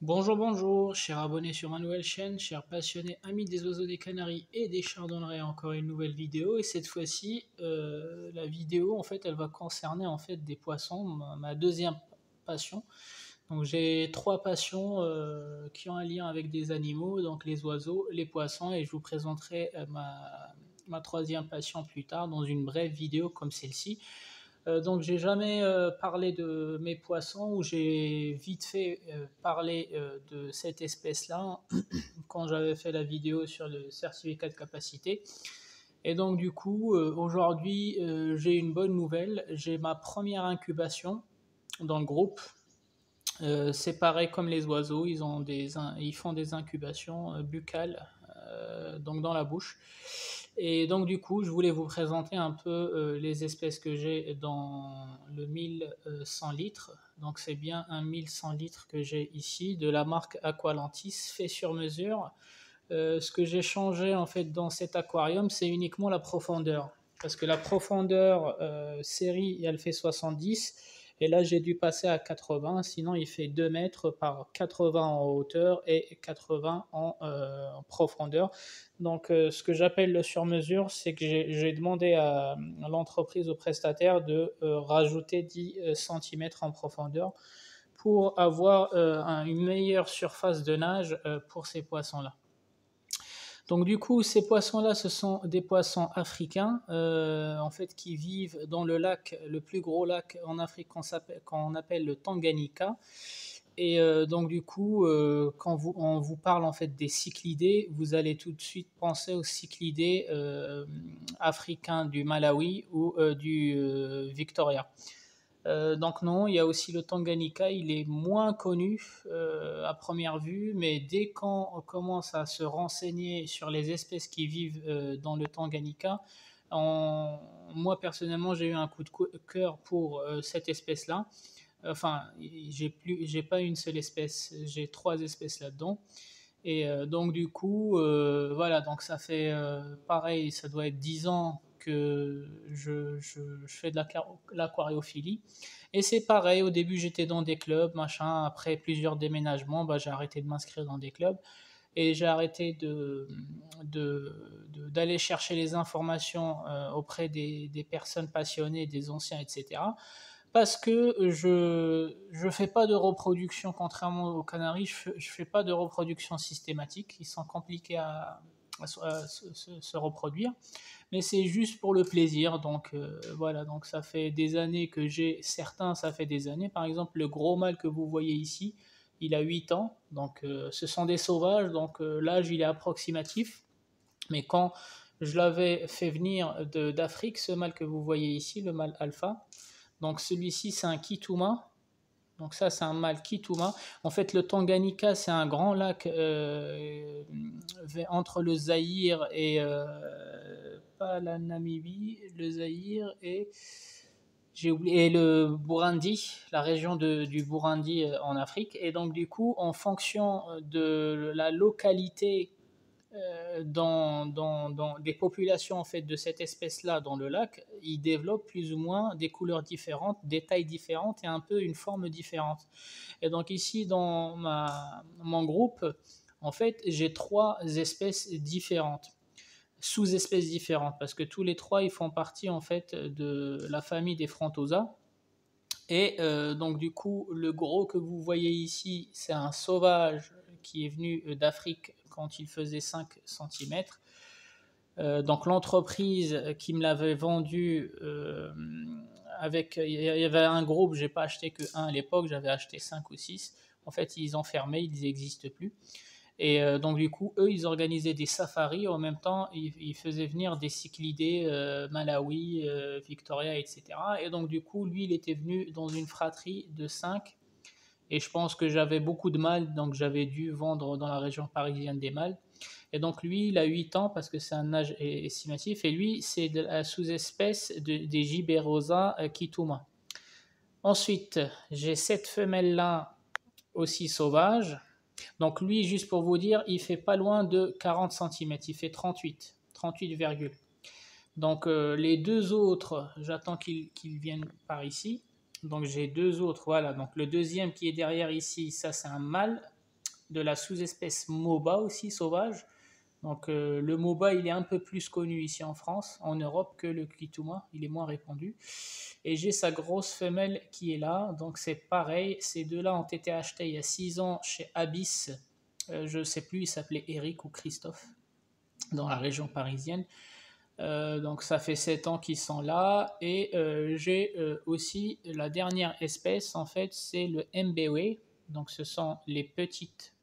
Bonjour, bonjour, chers abonnés sur ma nouvelle chaîne, chers passionnés, amis des oiseaux des Canaries et des chardonnerets, encore une nouvelle vidéo. Et cette fois-ci, la vidéo, en fait, elle va concerner en fait des poissons, ma deuxième passion. Donc j'ai trois passions qui ont un lien avec des animaux, donc les oiseaux, les poissons, et je vous présenterai ma troisième passion plus tard dans une brève vidéo comme celle-ci. Donc j'ai jamais parlé de mes poissons ou j'ai vite fait parler de cette espèce-là quand j'avais fait la vidéo sur le certificat de capacité. Et donc du coup aujourd'hui j'ai une bonne nouvelle, j'ai ma première incubation dans le groupe. C'est pareil comme les oiseaux, ils font des incubations buccales, donc dans la bouche. Et donc du coup, je voulais vous présenter un peu les espèces que j'ai dans le 1100 litres. Donc c'est bien un 1100 litres que j'ai ici de la marque Aqualantis, fait sur mesure. Ce que j'ai changé en fait dans cet aquarium, c'est uniquement la profondeur. Parce que la profondeur série, elle fait 70. Et là, j'ai dû passer à 80. Sinon, il fait 2 mètres par 80 en hauteur et 80 en profondeur. Donc, ce que j'appelle le sur-mesure, c'est que j'ai demandé à l'entreprise, au prestataire, de rajouter 10 cm en profondeur pour avoir une meilleure surface de nage pour ces poissons-là. Donc du coup, ces poissons-là, ce sont des poissons africains, en fait, qui vivent dans le lac, le plus gros lac en Afrique qu'on appelle le Tanganyika. Et donc du coup, quand on vous parle en fait des cyclidés, vous allez tout de suite penser aux cyclidés africains du Malawi ou du Victoria. Donc non, il y a aussi le Tanganyika, il est moins connu à première vue, mais dès qu'on commence à se renseigner sur les espèces qui vivent dans le Tanganyika, moi personnellement j'ai eu un coup de cœur pour cette espèce-là. Enfin, j'ai pas une seule espèce, j'ai trois espèces là-dedans. Et donc du coup, voilà, donc ça fait pareil, ça doit être 10 ans que je fais de l'aquariophilie. Et c'est pareil, au début j'étais dans des clubs, machin, après plusieurs déménagements, bah, j'ai arrêté de m'inscrire dans des clubs et j'ai arrêté d'aller chercher les informations auprès des personnes passionnées, des anciens, etc. Parce que je fais pas de reproduction, contrairement aux Canaries, je fais pas de reproduction systématique. Ils sont compliqués à se reproduire, mais c'est juste pour le plaisir. Donc voilà, donc ça fait des années que j'ai certains, ça fait des années. Par exemple, le gros mâle que vous voyez ici, il a 8 ans, donc ce sont des sauvages, donc l'âge il est approximatif. Mais quand je l'avais fait venir d'Afrique, ce mâle que vous voyez ici, le mâle alpha, donc celui-ci, c'est un Kituma. Donc ça, c'est un mâle Kituma. En fait, le Tanganyika, c'est un grand lac entre le Zaïre et pas la Namibie, le Zaïre et j'ai oublié et le Burundi, la région du Burundi en Afrique. Et donc du coup, en fonction de la localité dans des populations en fait de cette espèce-là dans le lac, ils développent plus ou moins des couleurs différentes, des tailles différentes et un peu une forme différente. Et donc ici dans mon groupe, en fait, j'ai trois espèces différentes, sous-espèces différentes, parce que tous les trois ils font partie en fait de la famille des Frontosa. Et donc du coup, le gros que vous voyez ici, c'est un sauvage qui est venu d'Afrique quand il faisait 5 cm. Donc l'entreprise qui me l'avait vendu il y avait un groupe, j'ai pas acheté que un à l'époque, j'avais acheté 5 ou 6. En fait, ils ont fermé, ils n'existent plus. Et donc du coup, eux, ils organisaient des safaris. En même temps, ils faisaient venir des cyclidés, Malawi, Victoria, etc. Et donc du coup, lui, il était venu dans une fratrie de 5. Et je pense que j'avais beaucoup de mâles, donc j'avais dû vendre dans la région parisienne des mâles. Et donc lui, il a 8 ans parce que c'est un âge estimatif. Et lui, c'est de la sous-espèce des Giberosa Kituma. Ensuite, j'ai cette femelle-là aussi sauvage. Donc lui, juste pour vous dire, il fait pas loin de 40 cm, il fait 38, Donc les deux autres, j'attends qu'ils viennent par ici. Donc j'ai deux autres, voilà. Donc le deuxième qui est derrière ici, ça c'est un mâle de la sous-espèce Moba aussi sauvage. Donc le Moba, il est un peu plus connu ici en France, en Europe, que le Klitouma, il est moins répandu. Et j'ai sa grosse femelle qui est là, donc c'est pareil, ces deux-là ont été achetés il y a 6 ans chez Abyss, je ne sais plus, il s'appelait Eric ou Christophe, dans la région parisienne. Donc ça fait 7 ans qu'ils sont là, et j'ai aussi la dernière espèce, en fait, c'est le Mbewe, donc ce sont les petites.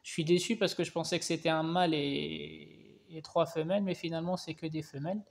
Je suis déçu parce que je pensais que c'était un mâle et 3 femelles, mais finalement c'est que des femelles.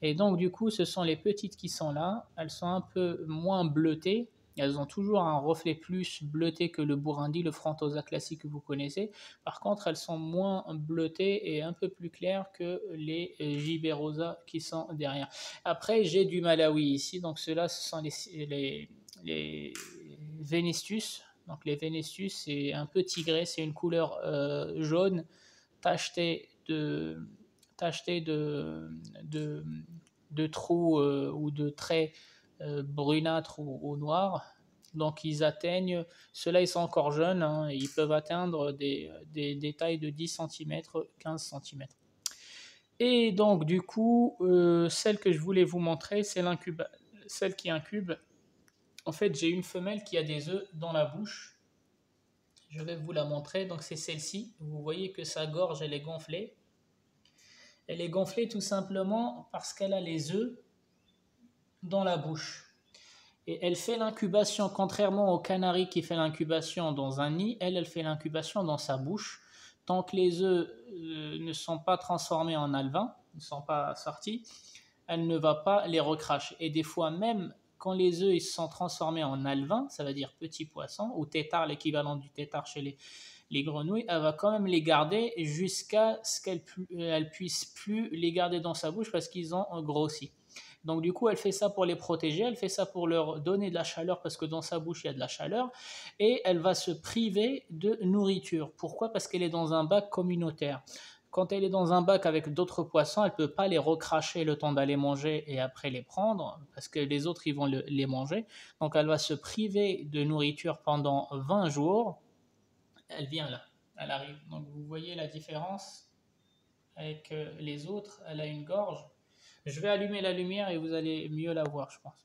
Et donc du coup, ce sont les petites qui sont là. Elles sont un peu moins bleutées. Elles ont toujours un reflet plus bleuté que le Burundi, le Frontosa classique que vous connaissez. Par contre, elles sont moins bleutées et un peu plus claires que les Giberosa qui sont derrière. Après, j'ai du Malawi ici. Donc ceux-là, ce sont les Venestus. Donc les Venestus, c'est un peu tigré, c'est une couleur jaune tachetée de trous ou de traits brunâtres ou noirs. Donc ils atteignent, ceux-là ils sont encore jeunes, hein, ils peuvent atteindre des tailles de 10 cm, 15 cm. Et donc du coup, celle que je voulais vous montrer, c'est celle qui incube. En fait, j'ai une femelle qui a des œufs dans la bouche. Je vais vous la montrer. Donc, c'est celle-ci. Vous voyez que sa gorge, elle est gonflée. Elle est gonflée tout simplement parce qu'elle a les œufs dans la bouche. Et elle fait l'incubation, contrairement au canari qui fait l'incubation dans un nid, elle fait l'incubation dans sa bouche. Tant que les œufs ne sont pas transformés en alevin, ne sont pas sortis, elle ne va pas les recracher. Et des fois même, quand les œufs ils se sont transformés en alevin, ça veut dire petit poisson, ou tétard, l'équivalent du tétard chez les grenouilles, elle va quand même les garder jusqu'à ce qu'elle ne puisse plus les garder dans sa bouche parce qu'ils ont grossi. Donc du coup, elle fait ça pour les protéger, elle fait ça pour leur donner de la chaleur parce que dans sa bouche, il y a de la chaleur, et elle va se priver de nourriture. Pourquoi? Parce qu'elle est dans un bac communautaire. Quand elle est dans un bac avec d'autres poissons, elle ne peut pas les recracher le temps d'aller manger et après les prendre, parce que les autres, ils vont les manger. Donc elle va se priver de nourriture pendant 20 jours. Elle vient là, elle arrive. Donc vous voyez la différence avec les autres. Elle a une gorge. Je vais allumer la lumière et vous allez mieux la voir, je pense.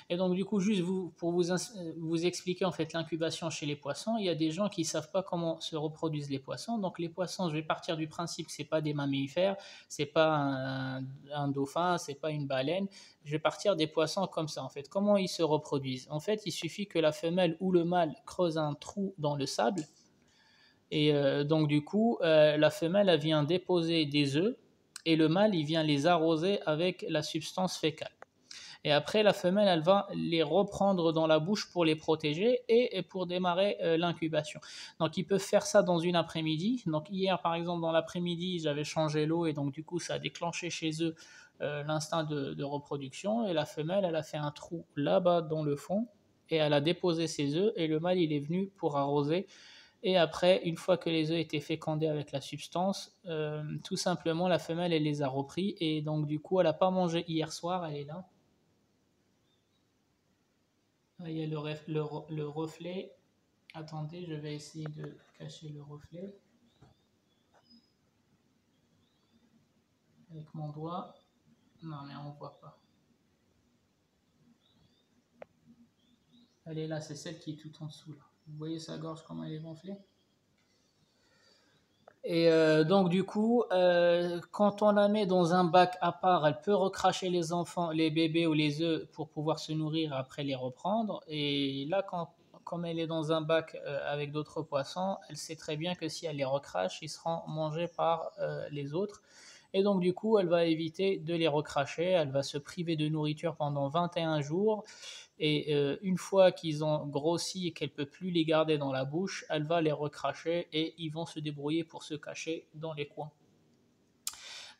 Et donc du coup, juste pour vous expliquer en fait l'incubation chez les poissons, il y a des gens qui ne savent pas comment se reproduisent les poissons. Donc les poissons, je vais partir du principe que ce n'est pas des mammifères, ce n'est pas un dauphin, ce n'est pas une baleine. Je vais partir des poissons comme ça en fait. Comment ils se reproduisent? En fait, il suffit que la femelle ou le mâle creuse un trou dans le sable. Et donc du coup, la femelle elle vient déposer des œufs et le mâle il vient les arroser avec la substance fécale. Et après, la femelle, elle va les reprendre dans la bouche pour les protéger et pour démarrer l'incubation. Donc, ils peuvent faire ça dans une après-midi. Donc, hier, par exemple, dans l'après-midi, j'avais changé l'eau et donc, du coup, ça a déclenché chez eux l'instinct de reproduction. Et la femelle, elle a fait un trou là-bas dans le fond et elle a déposé ses œufs et le mâle, il est venu pour arroser. Et après, une fois que les œufs étaient fécondés avec la substance, tout simplement, la femelle, elle les a repris. Et donc, du coup, elle n'a pas mangé hier soir, elle est là. Il y a le reflet. Attendez, je vais essayer de cacher le reflet avec mon doigt. Non, mais on ne voit pas. Elle est là, c'est celle qui est tout en dessous. Là. Vous voyez sa gorge, comment elle est gonflée? Et donc du coup, quand on la met dans un bac à part, elle peut recracher les enfants, les bébés ou les œufs pour pouvoir se nourrir après les reprendre. Et là, comme elle est dans un bac avec d'autres poissons, elle sait très bien que si elle les recrache, ils seront mangés par les autres. Et donc du coup, elle va éviter de les recracher, elle va se priver de nourriture pendant 21 jours. Et une fois qu'ils ont grossi et qu'elle ne peut plus les garder dans la bouche, elle va les recracher et ils vont se débrouiller pour se cacher dans les coins.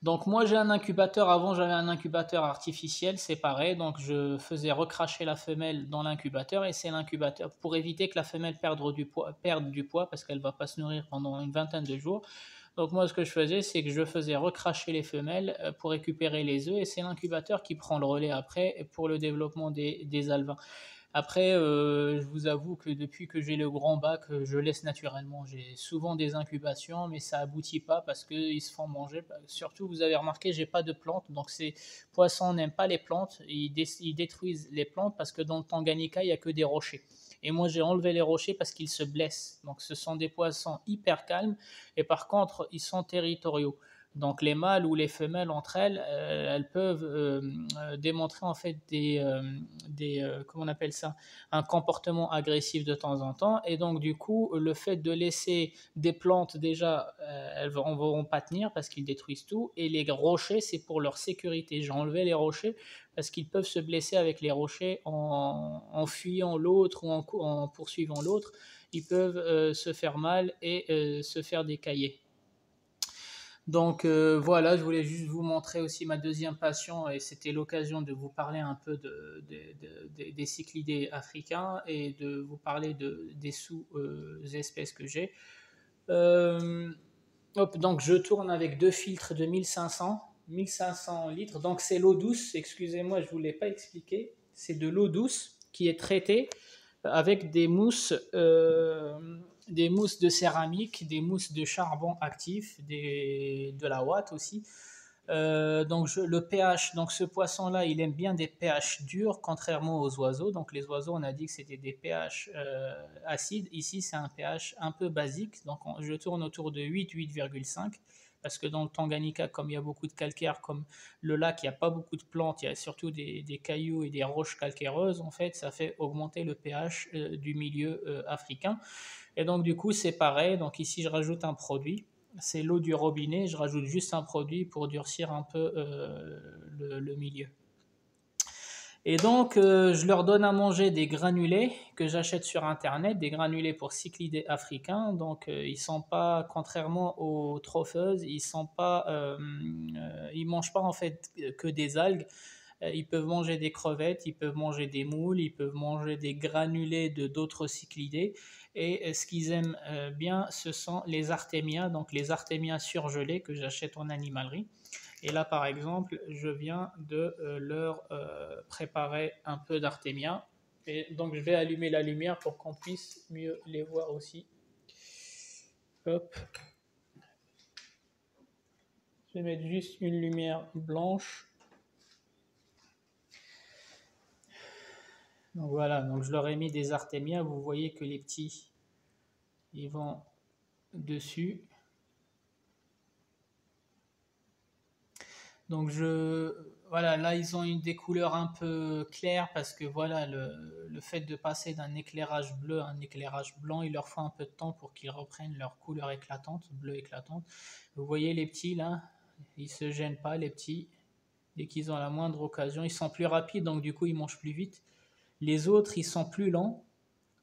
Donc moi j'ai un incubateur, avant j'avais un incubateur artificiel séparé, donc je faisais recracher la femelle dans l'incubateur et c'est l'incubateur pour éviter que la femelle perde du poids parce qu'elle ne va pas se nourrir pendant une vingtaine de jours. Donc moi ce que je faisais c'est que je faisais recracher les femelles pour récupérer les œufs et c'est l'incubateur qui prend le relais après pour le développement des alevins. Après, je vous avoue que depuis que j'ai le grand bac, je laisse naturellement. J'ai souvent des incubations, mais ça aboutit pas parce qu'ils se font manger. Surtout, vous avez remarqué, j'ai pas de plantes, donc ces poissons n'aiment pas les plantes. Ils détruisent les plantes parce que dans le Tanganyika, il y a que des rochers. Et moi, j'ai enlevé les rochers parce qu'ils se blessent. Donc, ce sont des poissons hyper calmes. Et par contre, ils sont territoriaux. Donc les mâles ou les femelles entre elles, elles peuvent démontrer en fait comment on appelle ça, un comportement agressif de temps en temps. Et donc du coup, le fait de laisser des plantes déjà, elles ne vont pas tenir parce qu'ils détruisent tout. Et les rochers, c'est pour leur sécurité. J'ai enlevé les rochers parce qu'ils peuvent se blesser avec les rochers en fuyant l'autre ou en poursuivant l'autre. Ils peuvent se faire mal et se faire décailler. Donc voilà, je voulais juste vous montrer aussi ma deuxième passion et c'était l'occasion de vous parler un peu des cyclidés africains et de vous parler des sous-espèces que j'ai. Euh, donc je tourne avec deux filtres de 1500 litres. Donc c'est l'eau douce, excusez-moi, je ne vous l'ai pas expliqué. C'est de l'eau douce qui est traitée avec des mousses de céramique, des mousses de charbon actif, de la ouate aussi. Donc le pH, donc ce poisson-là, il aime bien des pH durs, contrairement aux oiseaux. Donc les oiseaux, on a dit que c'était des pH acides. Ici, c'est un pH un peu basique. Donc je tourne autour de 8, 8,5. Parce que dans le Tanganyika, comme il y a beaucoup de calcaire, comme le lac, il n'y a pas beaucoup de plantes, il y a surtout des cailloux et des roches calcaireuses, en fait, ça fait augmenter le pH du milieu africain. Et donc, du coup, c'est pareil. Donc, ici, je rajoute un produit. C'est l'eau du robinet. Je rajoute juste un produit pour durcir un peu le milieu. Et donc, je leur donne à manger des granulés que j'achète sur Internet, des granulés pour cyclidés africains. Donc, ils sont pas, contrairement aux tropheuses, ils mangent pas en fait que des algues. Ils peuvent manger des crevettes, ils peuvent manger des moules, ils peuvent manger des granulés de d'autres cyclidés. Et ce qu'ils aiment bien, ce sont les artémias, donc les artémias surgelés que j'achète en animalerie. Et là, par exemple, je viens de leur préparer un peu d'artémia. Et donc, je vais allumer la lumière pour qu'on puisse mieux les voir aussi. Hop. Je vais mettre juste une lumière blanche. Donc voilà, donc je leur ai mis des artémias. Vous voyez que les petits, ils vont dessus. Donc voilà, là ils ont des couleurs un peu claires parce que voilà, le fait de passer d'un éclairage bleu à un éclairage blanc, il leur faut un peu de temps pour qu'ils reprennent leur couleur éclatante, bleu éclatante. Vous voyez les petits là, ils se gênent pas les petits. Dès qu'ils ont la moindre occasion, ils sont plus rapides donc du coup ils mangent plus vite. Les autres ils sont plus lents.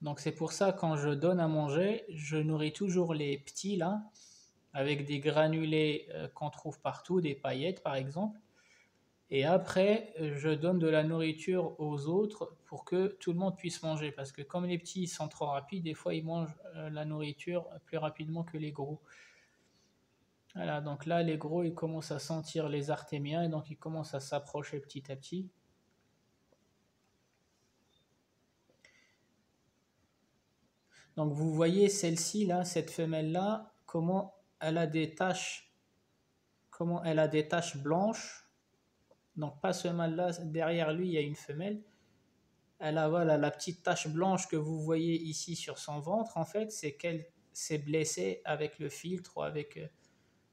Donc c'est pour ça quand je donne à manger, je nourris toujours les petits là avec des granulés qu'on trouve partout, des paillettes par exemple. Et après, je donne de la nourriture aux autres pour que tout le monde puisse manger. Parce que comme les petits sont trop rapides, des fois ils mangent la nourriture plus rapidement que les gros. Voilà, donc là les gros ils commencent à sentir les artémias et donc ils commencent à s'approcher petit à petit. Donc vous voyez celle-ci là, cette femelle là, comment elle a des taches, blanches. Donc pas ce mâle là, derrière lui il y a une femelle. Elle a voilà, la petite tache blanche que vous voyez ici sur son ventre, en fait, c'est qu'elle s'est blessée avec le filtre ou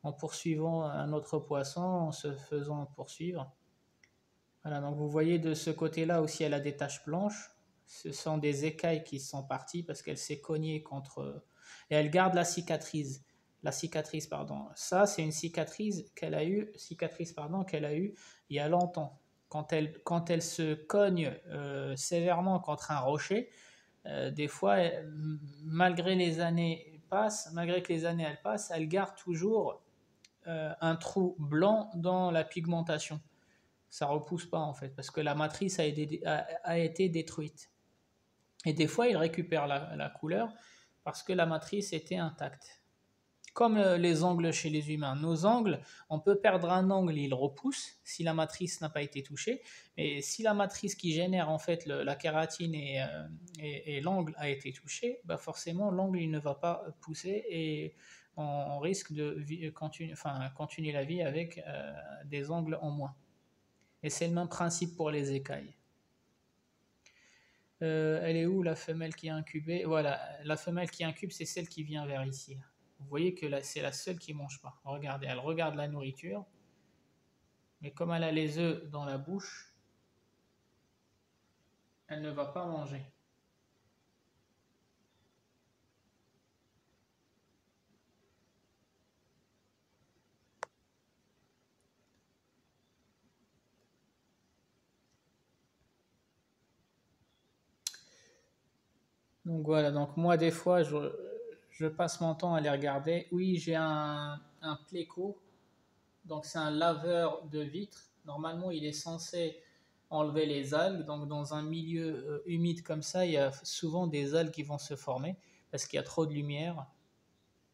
en poursuivant un autre poisson, en se faisant poursuivre. Voilà, donc vous voyez de ce côté-là aussi, elle a des taches blanches. Ce sont des écailles qui sont parties parce qu'elle s'est cognée contre... Et elle garde la cicatrice. La cicatrice, pardon. Ça, c'est une cicatrice qu'elle a eue il y a longtemps. Quand elle se cogne sévèrement contre un rocher, des fois, malgré que les années elles passent, elle garde toujours un trou blanc dans la pigmentation. Ça repousse pas en fait, parce que la matrice a été détruite. Et des fois, il récupère la couleur parce que la matrice était intacte. Comme les angles chez les humains. Nos angles, on peut perdre un angle, il repousse si la matrice n'a pas été touchée. Et si la matrice qui génère en fait la kératine et l'angle a été touché, bah forcément l'angle il ne va pas pousser et on risque de continuer la vie avec des angles en moins. Et c'est le même principe pour les écailles. Elle est où la femelle qui a incubé? Voilà, la femelle qui incube, c'est celle qui vient vers ici. Vous voyez que là, c'est la seule qui ne mange pas. Regardez, elle regarde la nourriture, mais comme elle a les œufs dans la bouche, elle ne va pas manger. Donc voilà, donc moi des fois, je passe mon temps à les regarder. Oui, j'ai un Pleco, donc c'est un laveur de vitres. Normalement, il est censé enlever les algues. Donc dans un milieu humide comme ça, il y a souvent des algues qui vont se former parce qu'il y a trop de lumière.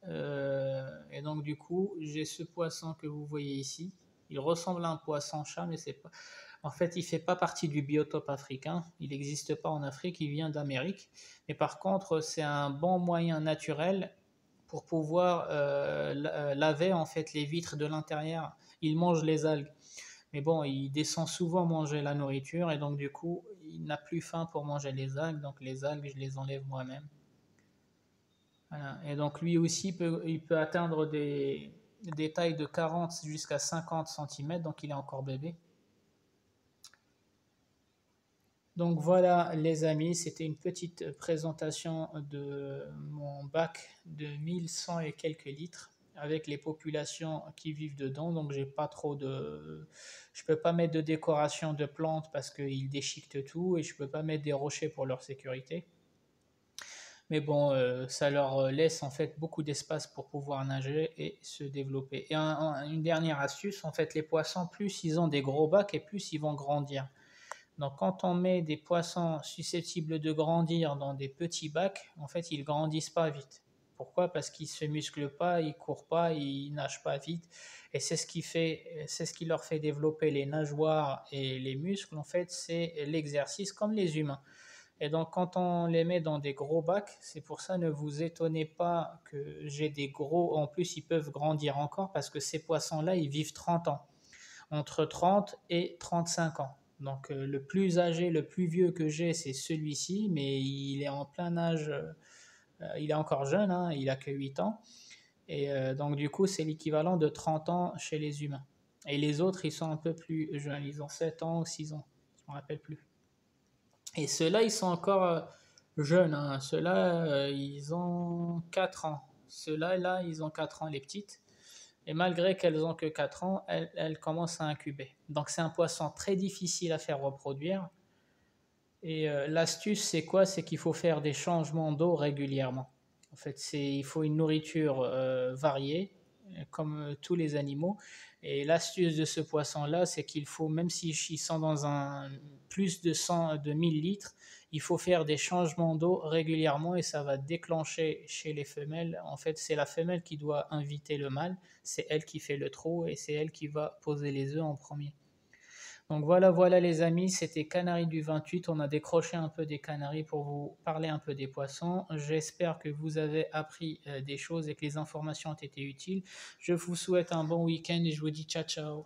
Et donc du coup, j'ai ce poisson que vous voyez ici. Il ressemble à un poisson-chat, mais c'est pas. En fait, il fait pas partie du biotope africain. Il n'existe pas en Afrique. Il vient d'Amérique. Mais par contre, c'est un bon moyen naturel pour pouvoir laver en fait les vitres de l'intérieur. Il mange les algues. Mais bon, il descend souvent manger la nourriture et donc du coup, il n'a plus faim pour manger les algues. Donc les algues, je les enlève moi-même. Voilà. Et donc lui aussi, il peut atteindre des tailles de 40 jusqu'à 50 cm, donc il est encore bébé. Donc voilà les amis, c'était une petite présentation de mon bac de 1100 et quelques litres avec les populations qui vivent dedans. Donc j'ai pas trop de... Je peux pas mettre de décoration de plantes parce qu'ils déchiquetent tout et je peux pas mettre des rochers pour leur sécurité. Mais bon, ça leur laisse en fait beaucoup d'espace pour pouvoir nager et se développer. Et une dernière astuce, en fait, les poissons, plus ils ont des gros bacs et plus ils vont grandir. Donc quand on met des poissons susceptibles de grandir dans des petits bacs, en fait, ils grandissent pas vite. Pourquoi? Parce qu'ils se musclent pas, ils courent pas, ils nagent pas vite. Et c'est ce qui leur fait développer les nageoires et les muscles. En fait, c'est l'exercice comme les humains. Et donc, quand on les met dans des gros bacs, c'est pour ça, ne vous étonnez pas que j'ai des gros. En plus, ils peuvent grandir encore parce que ces poissons-là, ils vivent 30 ans, entre 30 et 35 ans. Donc, le plus âgé, le plus vieux que j'ai, c'est celui-ci, mais il est en plein âge, il est encore jeune, hein, il a que 8 ans. Et donc, du coup, c'est l'équivalent de 30 ans chez les humains. Et les autres, ils sont un peu plus jeunes, ils ont 7 ans ou 6 ans, je ne me rappelle plus. Et ceux-là, ils sont encore jeunes, hein. Ceux-là, ils ont 4 ans. Ceux-là, là, ils ont 4 ans, les petites. Et malgré qu'elles ont que 4 ans, elles commencent à incuber. Donc c'est un poisson très difficile à faire reproduire. Et l'astuce, c'est quoi? C'est qu'il faut faire des changements d'eau régulièrement. En fait, il faut une nourriture variée, comme tous les animaux. Et l'astuce de ce poisson-là, c'est qu'il faut, même s'ils sont dans un plus de 1000 litres, il faut faire des changements d'eau régulièrement et ça va déclencher chez les femelles. En fait, c'est la femelle qui doit inviter le mâle, c'est elle qui fait le trou et c'est elle qui va poser les œufs en premier. Donc voilà les amis, c'était Canaries du 28. On a décroché un peu des canaries pour vous parler un peu des poissons. J'espère que vous avez appris des choses et que les informations ont été utiles. Je vous souhaite un bon week-end et je vous dis ciao ciao.